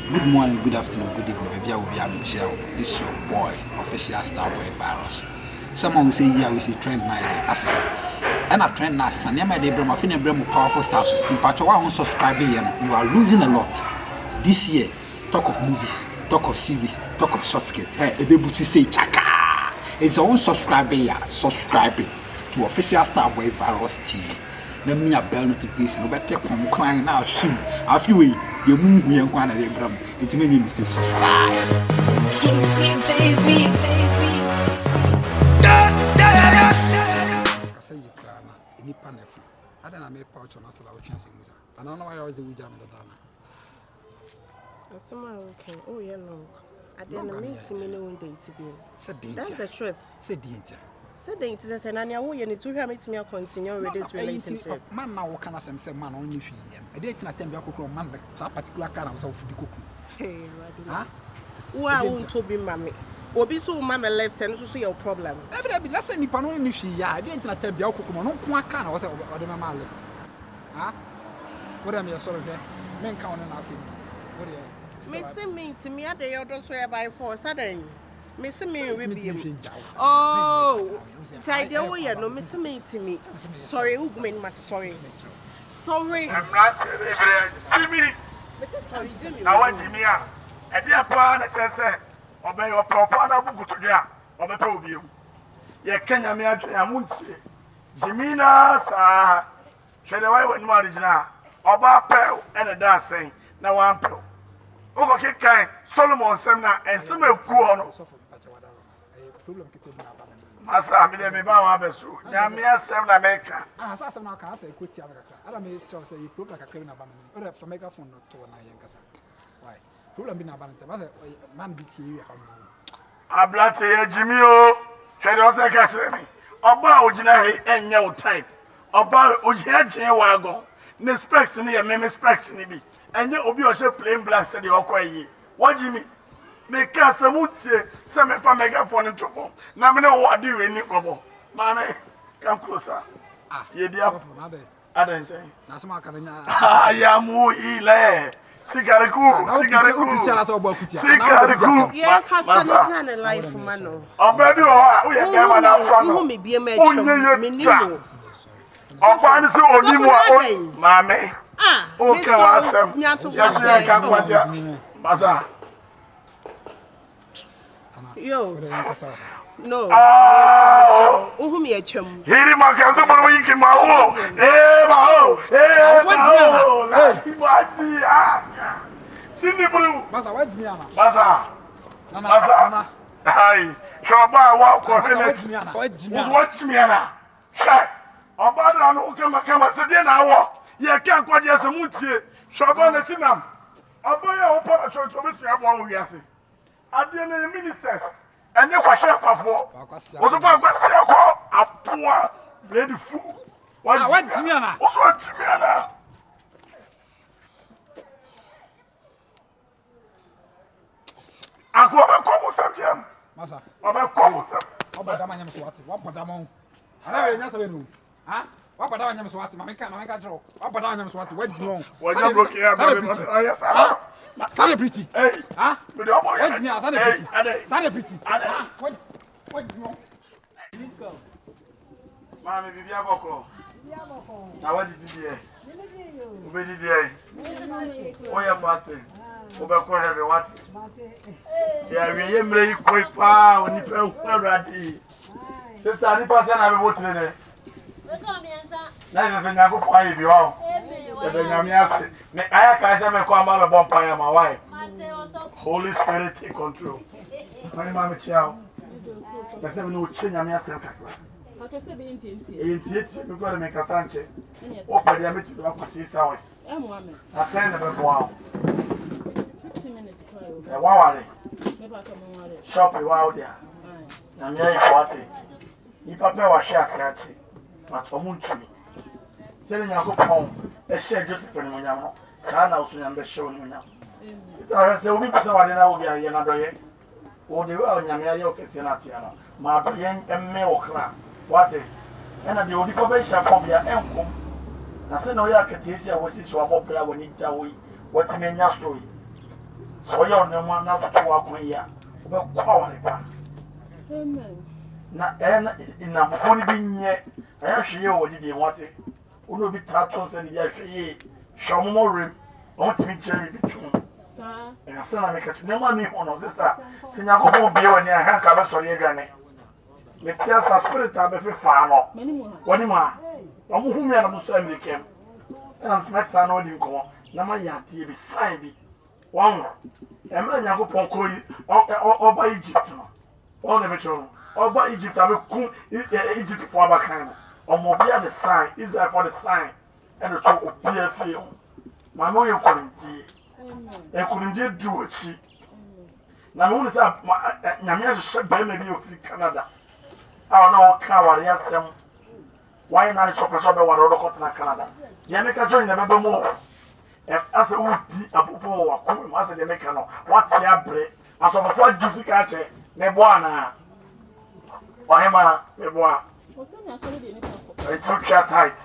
Good morning, good afternoon, good evening, baby. I will be Michelle. This is your boy, official Starboy Virus. Someone will say, yeah, we see trend my assassin. And a trend now, and my day, Brahma, Finna Brahma, powerful stars. In part, you are subscribing, you are losing a lot. This year, talk of movies, talk of series, talk of short skits. Hey, a baby to say, chaka. It's our own subscribing to official Starboy Virus TV. Let me a bell notification. But take one crying now, shoot. A few way, you move me and one at the bram. It's many mistakes. Subscribe. Easy, baby. I say you cry now. Any panel. I don't make pouch on us. I chance. I don't know why I was a wee jam in the dana. That's my okay. Oh, yeah, long. I didn't meet him in one day to be. That's the truth. Said the Said the incident, and I know you need to hear me to continue with this relationship. Man, now what can I say, man, only fee. I didn't attend your cook man, that particular kind of self cook. Hey, who I want to be mammy. Or be so mamma left and so see your problem. Every lesson, if I only fee, I didn't attend your cook, no one can or the mamma left. Huh? What am I sorry? Men count and I say, what are you? Missing me to me at the other swear by force, suddenly. Missing me will be. Oh, child, you no missing me to me. Sorry, who made my sorry. Sorry. I'm not Jimmy. Sorry, Jimmy. I want Jimmy. A dear plan, I say, obey your proper book to get on the podium. Ye Kenya me a munti. Jimina, sir. Should I wait when marriage now? Oba pearl and a dancing. Now one pearl. Okay, kind Solomon Semna and some cool. Masa amide me ba wa beso nya me asem na meka asasem na ka asa ekwoti abaka ada me tell say you problem kakere na ba me o for megaphone no to na yen kasa why problem bi na ba nta say man bi tie wi ha no ablate ye jimi o hwede o se ka kire me oba ogina he enye o type oba ogina gye wa ago ne specs ni ye me specs ni bi enye obi o she plain black say de okoyi wajimi me kasa mutie se me fa megaphone to phone na me no wadi we ni kobo mama come closer ye dia adan say na sama ka nya ya mu ile sigariku yeah kasa ni jana life mano obabi o ye ka ma na fa no me bia ma twam me ni mo oba ni se onimu a mama o ka wasem ya ka kwaja masa yo no who me a chum hiri makanzo mo yiki ma wo badi sini bru masa wajimi ana masa ai shoba wa ko wajimi ana sha oba na no kema se de na wo ye ka kwaje se mutie shoba na chinam oba ya opa na church obetimi abo wo wiase ade na ministers enye kwahwe kwafo wo fa kwase ko apoa blade fu wajimi ana wo wajimi ana ako ba ko mo sambiam masa oba ko mo sam oba dama nyam so wate wapoda mo ana we nya sabe no ha wapoda nyam so wate mameka jero wapoda nyam so wate wajimi on wajimi broke ya ba yes ah Sane pretty. Hey, huh? Me do boy. What's me? Sane pretty. Sane pretty. What no? Please go. Mama bibi aboko. Na what did you do? Ube did you? Oh, you're fasting. Ube ko heavy what? Yeah, we yemre ikoi pa oni pe uradi. Sister ni pa na be wotire ne. We so mi ansa. Na se nya ko fa yi bi wa. Me aya ka say me ko ama be bon pa my wife. Holy Spirit take control. My mama chiao. Na say me no chenya me asem kakra. Pato se be enti. Me go na me kasanche. O pa dia me ti do akwasi hours. Na say na be wow. 15 minutes cry. E wa ware. Me pa to mo ware. Shop e wa dia. Na me ayi kwate. Ni papa wa hwe ase achi. But omuntumi. Say na yakopon e share Joseph ni monyam. Sa na osunya mbe share ni monyam. Sister say obi pesa wade na obi aye na doye. O de wa onyame aye okese na tia no. Ma do yen emme okra. What? And the only probation for me enkom. Na say no ya ketesi a wasi so abobra woni da we. What mean ya story? So you're on the one not to walk on here. About quality. Amen. Na in a funny being yet. I actually you what did you want it? Uno be tattoos and ye show more rim. I want to be cherry between. Sir. And I said I make it no money on sister. Sinago won't be when you have cover sorry granny. Let's see a spirit of a farmer. Many more. What am I? I'm whom I am so make him. And I'm smart and all you go. Nama yati beside me. One. And when you go Ponko or by Egypt. All the metro. Or by Egypt, I will come Egypt for our kind. Or more be the sign, Israel for the sign. And the two of beer field. My mother couldn't do. And couldn't do it. She. Now, only say, Namia should be maybe of Canada. I don't know how I why not shop a shop what other cotton Canada? Yamaka join the member more. And as a wood, a popo, a cool master, the mechano, what's your bread? As of a flat juicy catcher, Nebuana. Why am I, Neboa? I took your tight.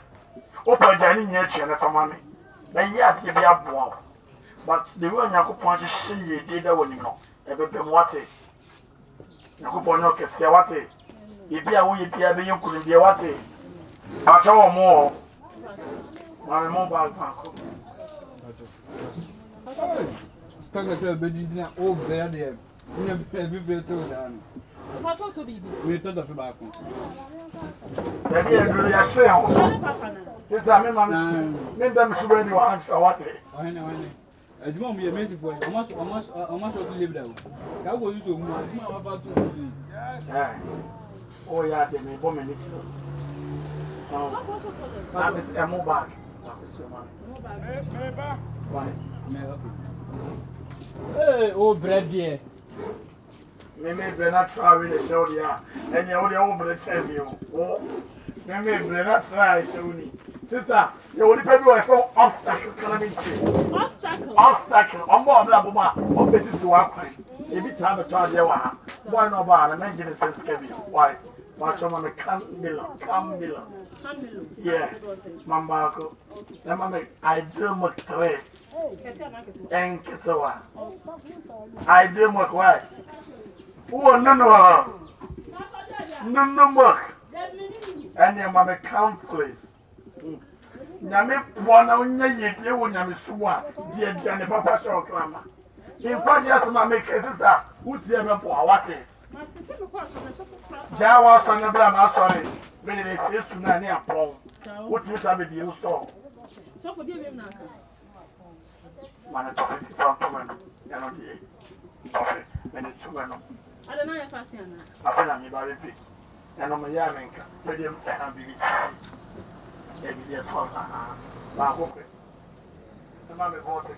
Open Jenny nature and for money. Then yet you be up one. But the one you could punch she did that when you know. Ever been what it? You could not say what it. If you are we you couldn't be what it. But more. My mobile park. Stuck at a bed in old there. We have every bit of them. What to be? We thought of tobacco. Then you are saying, Sister, make them should be what it. As mom be amazing for you. Almost to live there. That was so much about to. Oh, yeah, they may bomb it. That is a mobile. Hey, oh, bread, dear. Maybe they're not trying to show you, and you're only over the champion. Oh, maybe they're not trying to show you. Sister, you only pay me from obstacle calamity. Obstacle. I'm more than a woman. What business you are playing? If you have a child, you are. Why not buy a mention sense? Why? Watch on the Camilla. Yeah, Mambaco. I do my trade. And Kitawa. I do my wife. Oh, no more. And your mamma come, please. Name one on your when I'm sworn, dear Johnny Papa Shaw Clamor. In fact, yes, my make a sister, who's ever for what it? Jawas on the Brahma, sorry, when it is to Nanny upon. What's Miss Abbey you store? So forgive him now. One of 50 pounds, okay, when it's 2 men. I don't know if I stand. I feel I'm about it. And I'm a Yamanka, but you can't be. Maybe they're taught. Okay. The mammy bought it.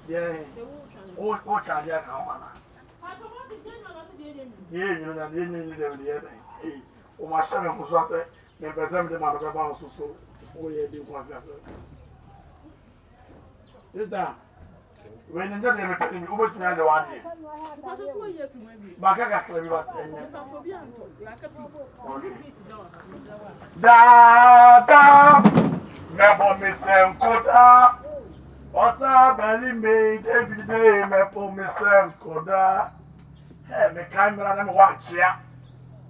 Yeah. Oh, child, yeah, you know, that you didn't hey, oh, my son was also never sent them out of the house, so oh, yeah, it was is that when you don't ever tell me over to the one year. Baka clever what? Da, never miss them, Koda. Osa Belly made every day, Maple Miss Koda. Hey, the camera and watch ya.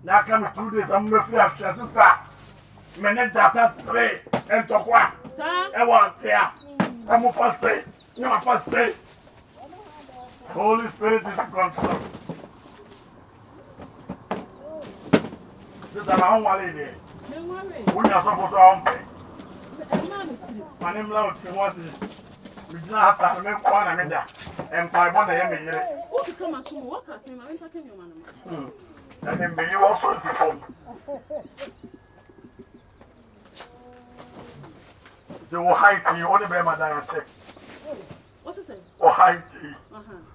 Now come 2 days, I'm going to have to start. Minute after 3 and to what? Sir, I want there. I'm first day. You're first day. Holy Spirit is in control. This is our own lady. We are supposed to have my name Loud, you want it. We do not have to make one another. And 500 years. who become a small worker? I'm talking your man. And then be you also see phone. The height you only bear my diet check. What's it say? Or height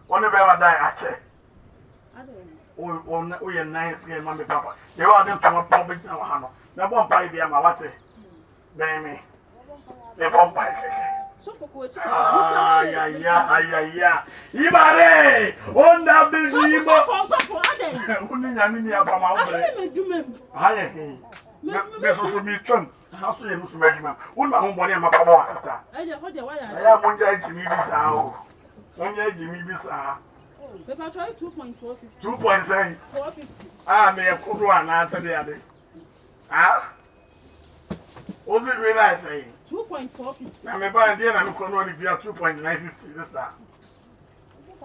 only bear my diet check. I don't know. Oh, you're nice game, Mammy Papa. You are them to my public now. Now, one pie be a mawate. Baby, they won't buy. So for coach. Yeah. Ibare! On that busy. So for Adam. Only Yamini about my own. I do. Hi, this was a me trunk. House you must marry man. One my body and my power sister. I just hold your I wire. am one day Jimmy Bissau. One day Jimmy Bissau. Paper try 2.450. 2.9. 450. Ah, may have come one answer the other. Ah? What's it really I say? 2.450. I'm a band and I'm going to be at 2.950 this time.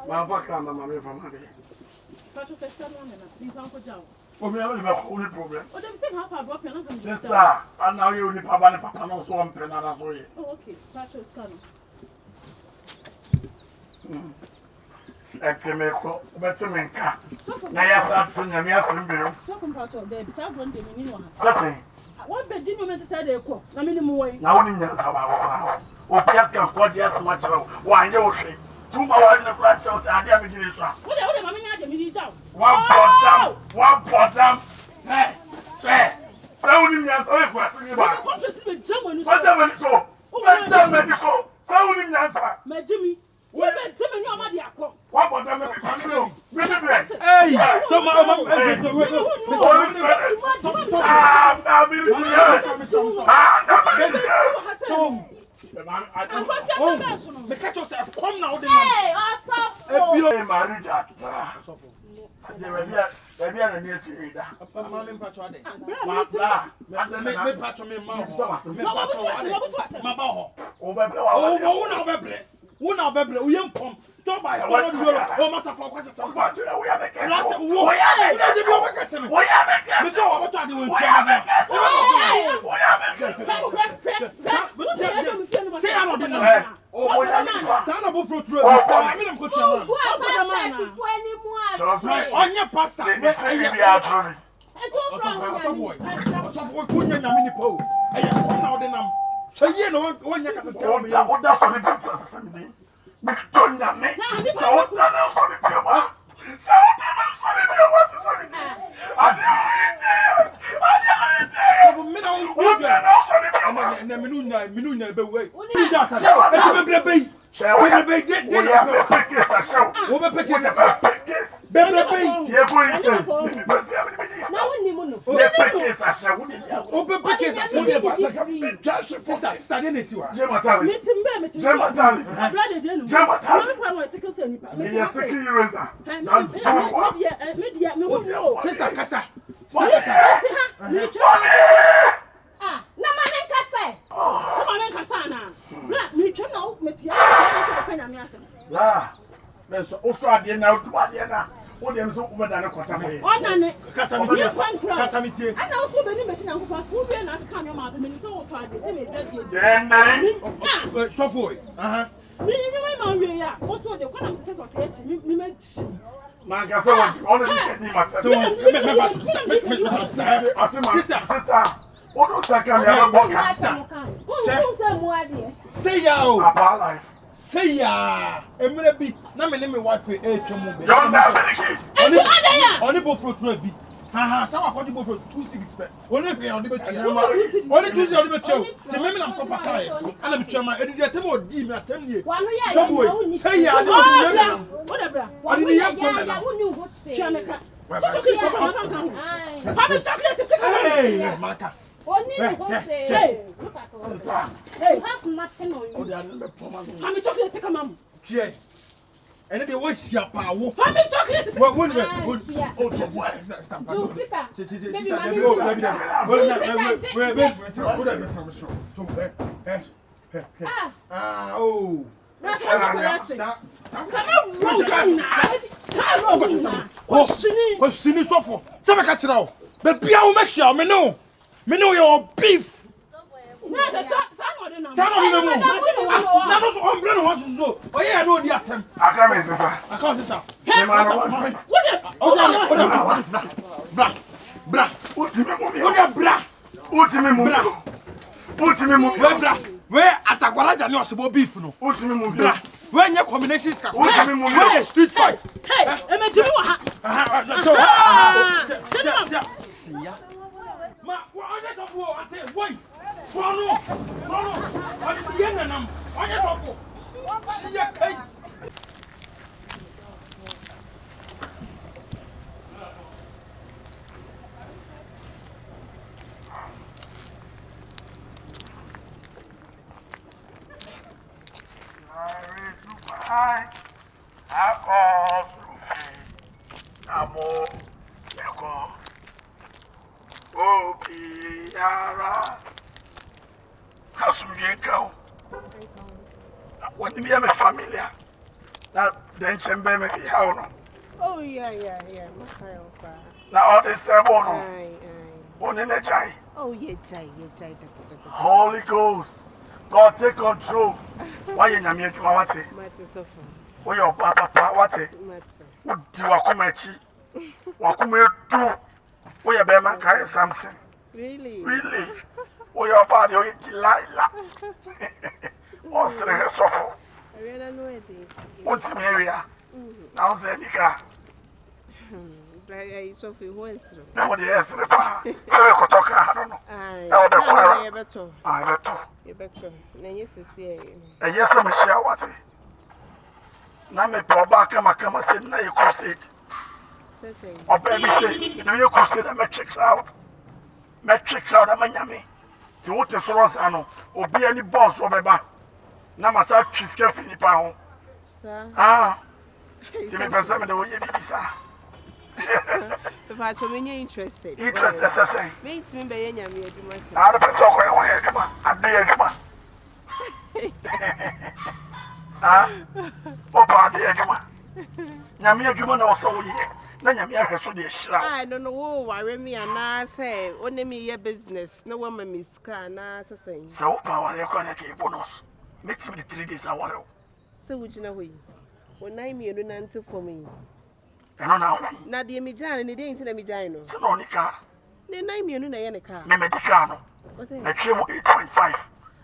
My back on my mammy from my day. Patrick Pescan and you can't go down. For me, I don't have only problem. Oh, them say half a drop, you're not going to This do time, and now you only papa and papa no so pen and that's why. Oh, okay. Patrick Scanner. Etemeko, betemenka. So from Na ya sa tunya mi asembe. So from Patrick, there, beside one day, you know. Sase, What bed did you mean to say they call? I mean, way. na woni nya sa ba wo. Opia kan kwaje asema kire wo anye wo hwe. Tuma wa na branch o sa ade amejire so. What the mommy had the middle south? One pot them. Hey, say. Say woni nya sa we kwa sini ba. Come to see me, German. What them so? What them medical? Say woni nya sa. My Jimmy. What bed Jimmy, your mother? What about them medical? Hey, so my catch yourself. Come now, Hey, stop. marriage baby, I need to read that. Mammy Patron. Me patron me mouth. Who now bebre? We am come. Stop by stop. Oh, master for question. Last also at the end now, what them so over than a quarter. Casamity. And also, many machine and pass who will not come your mother, and so far, the same so for me, also the one of the success of me, Man, I saw what you already said. Sister, what was that say ya about life? Say ya, Emre be na me me wife e twemu be. Oni bo fruit no bi. Ha sa wa ko bo fruit 2 cities pe. Oni pe oni be tia. Oni 2 cities oni be tia. Te me na ko pata e. Ana me tia ma edi de tem odi mi atem nie. Say ya, ani odi ye. What a bra. Oni ni yam ko na. Chameka. Chocolate ko na kan. Ha me chocolate is Hey, maka. Only the say. Look at us. Hey, have nothing on you. How many chocolate come on? Tie. Ene de wo sia pa wo. How many chocolate? Wo ni be. That's what I'm saying. Come on, question sofo. Se me ka kira o. Be bia wo me hia me no. Me know your beef. No, son no. No, so umbrella was so. Oh yeah, no di atem. I come in, sister. I can't sister. Bra. Ultimate bra. Where atakwara jani osebo beef no. Ultimate bra. Where nya combinations ka. Where the street fight. Hey, emeji wa ha. Ma, onye sofu ate boy. Bono. Ani yenga nam. Onye sofu. Siya kai. I call Amo Yako Opiara Hasumjeko. What do you have a familiar? That then Chembe make it how? Oh, yeah. Now all this table. One in a jai. Oh, yeah, jai. Holy Ghost. God take control. Why you nyame adwuma wate? Mate sofa. Wo your papa wate? Mate. Wo di wakomachi. Wakomedu. Wo your be man kai Samson. Really? Wo your body o Delilah. O sere sofo. Ariana no e dey. Wonti me area. Now say nika. I Sophie who is Na wo dey esere pa. Sere kotoka I don't know. Ai. Na wo be kwara. You better. Ah beto. You better. Na yes see. Yes me share wate. Na me po ba kama say na you crusade. Say. Oh baby say, you know you crusade a metric cloud. Metric cloud amanyame. Ti wote so ros ano, obi ani boss obeba. Na masa twiske fini pa ho. Sir. Ah. Ti me pesa me de wo ye bibisa. If I show me interested. Interest assessing. Makes me be nyame adwuma say. Ah, the person ko e won ye duma. Ade adwuma. Ah. Opa ade adwuma. Nyame adwuma na wo so wo ye. Na nyame ahwe so de hira. I don't know wo worry me ana say only me your business. No one me scar na say. So opa wa re ko na ke bonus. Meet me the 3 days aware. So we gina hoyi. Onai me no nante for me. Eno na ho. Na de me jan ne de nti na me jan no. Se no ni ka. Ne nai me no na ye ne ka. Me medical no. What say? Na twem 8.5.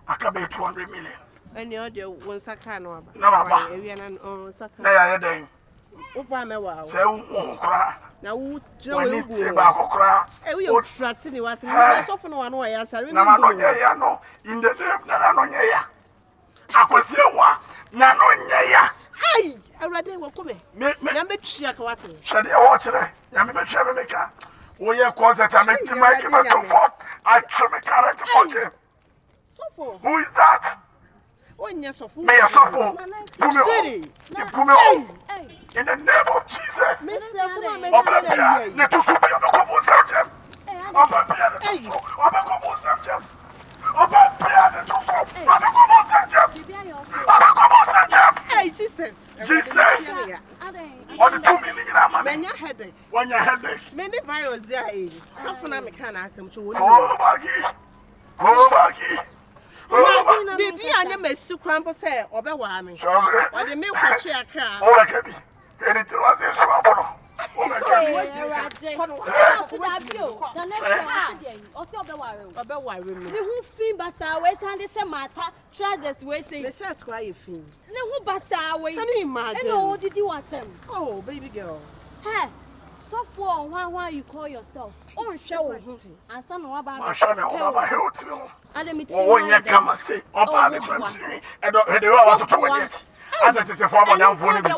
Aka be 200 million. Any other one saka no aba. Na baba. Ewi na on saka. Na ya ye den. Opa me wa. Se wo kura. Na wo jina Wani we ti go. ba kokura. E we o trust ni what me so for no one wa ya sare. Na ma no nye ya no. In the name na no nye ya. Akwasi wa. Na no nye ya. Ai, awrade wo kome. Me Nyambe tria ka wate. Shade e wo kire. Nyame be tria me ka. Wo ye concert am ti ma ki ma to for. I try me carrot for you. Sofo. Who is that? Onya sofo. Me suffer. City. In the name of Jesus. Me se afuma me Oba se bia ye. ne to so bia me ko mo samjem. Oba bia ne to so. Oba ko mo samjem. Oba bia ne to so. Oba ko mo samjem. Oba ko mo samjem. Hey Jesus. Jesus. What the 2 million man? Menya headache. When your headache. Me ne virus there eh. Sofo na me kan asem chu wo. Oh bagi. Oh bagi. Oh bagi. Bibi anya mesi krampo se obewa me. Sorry. O de me kwachi akra. Oh like be. Anything was in so abono. Obewa me. Ne hu fin basa we stand she mata trousers we say. The shirt kwa ye fin. Ne hu basa we. Can you imagine? E no didi watem. Oh baby girl. Hey. So for why you call yourself? On show ho. Ansa no aba. Ma sha me o ba he otiro. Ade me ti. Wo wonya kama say oba me kwantiri. E do e de wa to to we. Asa tete fo aba na mfo ni bi.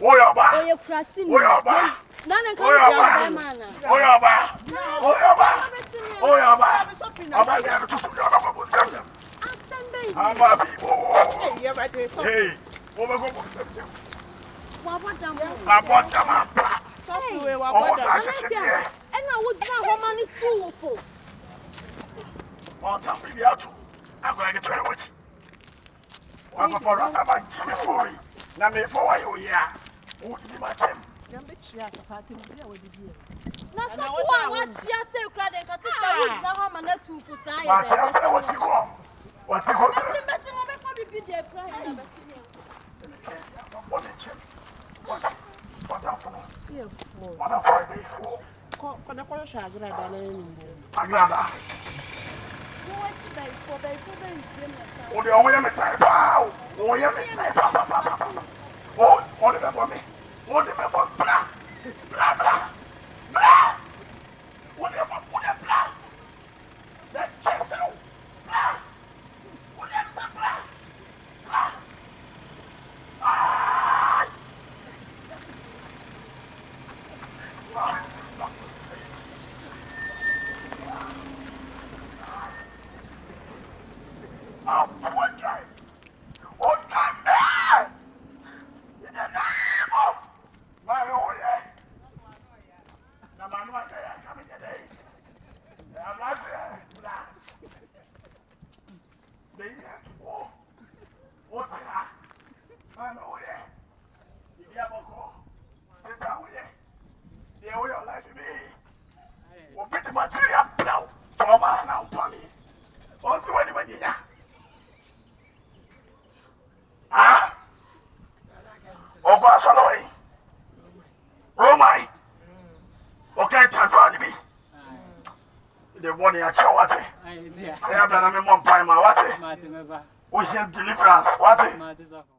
Wo yo ba. Oye krasi ni. Wo yo ba. Na na kan Wo yo ya ba. ba mana. Wo yo ba. Wo yo ba. Wo yo ba. Oba ya to so yo ba bo sem. Asembe. Aba bi bo. Hey, you ready? Hey, wo be go bo sem. Wa bodam. Abota ma. Sofo we wa Oh, boda. sa- E na wo dina ho ma ni tu wo fo. O ta bi ya to. Agora que tu é hoje. Wa ko for rasta ba chimi fori. Na me for wa yo ya. O di ma tem. Nyambe tria ka party bi a we di. Na so kwa wa chia se kra de ka sister wo dina ho ma na tu fo sa Ma ye cha de. sa wa ti ko. Wa ti ko. Besi no be fa bibi de pra he na besi ni. What the check? What that for? Yes. What that for? Day for. Ko na ko sha agra da na ni mbo. Agrada. Wo wa chi bai fo be free na sa. O de o ye me tai pa. O ye me tai pa. O de be bo me. O de be bo bla. Bla bla. Bla. O de fa o de bla. That chesel. Bla. O de sa bla. Bla. Ah. Oh, poor guy. Oh, damn. Man, oh yeah. If you have a call, sister, oh yeah. The way your life be. We'll put the material now. For us now, Polly. Also, when you are. Ah? Ogo Asaloi. Romai. Okay, transfer me. The one in a chair, what? I have done a mom time, what? We have deliverance, what?